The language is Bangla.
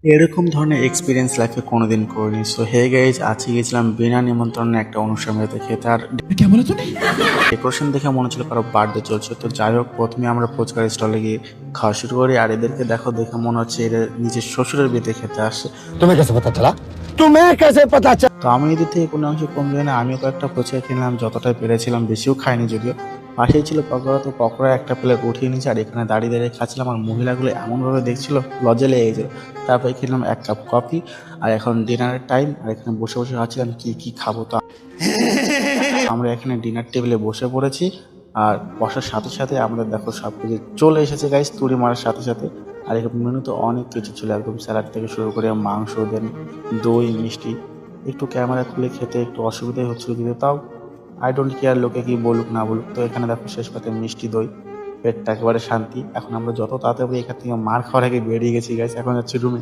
এরকম ধরনের এক্সপিরিয়েন্স লাইফে কোনোদিন করিনি। সো হে গাইজ, আজকে গেছিলাম বিনা নিমন্ত্রণে একটা অনুষ্ঠানে খেতে। আর क्या बोला तूने? ডেকোরেশন দেখে মনে হচ্ছিল কারো বার্থডে চলছে। তো যাই হোক, প্রথমে আমরা ফুচকার স্টলে গিয়ে খাওয়া শুরু করি। আর এদেরকে দেখে মনে হচ্ছে এরা নিজের শ্বশুরের বিয়েতে খেতে আসছে। तुम्हें कैसे पता चला? तुम्हें कैसे पता चला? তো আমি এদের থেকে কোনো অংশ কম যাই না, আমিও কয়েকটা ফুচকা কিনলাম, যতটাই পেরেছিলাম, বেশিও খাইনি যদিও। পাশেই ছিল পকোড়া, তো পকোড়া একটা প্লেট উঠিয়ে নিয়েছি। আর এখানে দাঁড়িয়ে দাঁড়িয়ে খাচ্ছিলাম, আর মহিলাগুলো এমনভাবে দেখছিল লজ্জা লেগে গেছিল। তারপরে খেলাম এক কাপ কফি। আর এখন ডিনারের টাইম, আর এখানে বসে বসে ভাবছিলাম কি কি খাবো। তো আমরা এখানে ডিনার টেবিলে বসে পড়েছি। আর বসার সাথে সাথে আমাদের দেখো সব কিছু চলে এসেছে গাইস, তুড়ি মারার সাথে সাথে। আর এখানে মেনুতে অনেক কিছু ছিল, একদম স্যালাড থেকে শুরু করে মাংস, দেন দই, মিষ্টি। একটু ক্যামেরা খুলে খেতে একটু অসুবিধাই হচ্ছিল, কিন্তু তাও আই ডোন্ট কেয়ার লোকে কি বলুক না বলুক। তো এখানে দেখো শেষ পাতে মিষ্টি দই, পেটটা একেবারে শান্তি। এখন আমরা যত তাড়াতাড়ি এখান থেকে মার খাওয়ার আগে বেরিয়ে গেছি গাইস, এখন যাচ্ছি রুমে।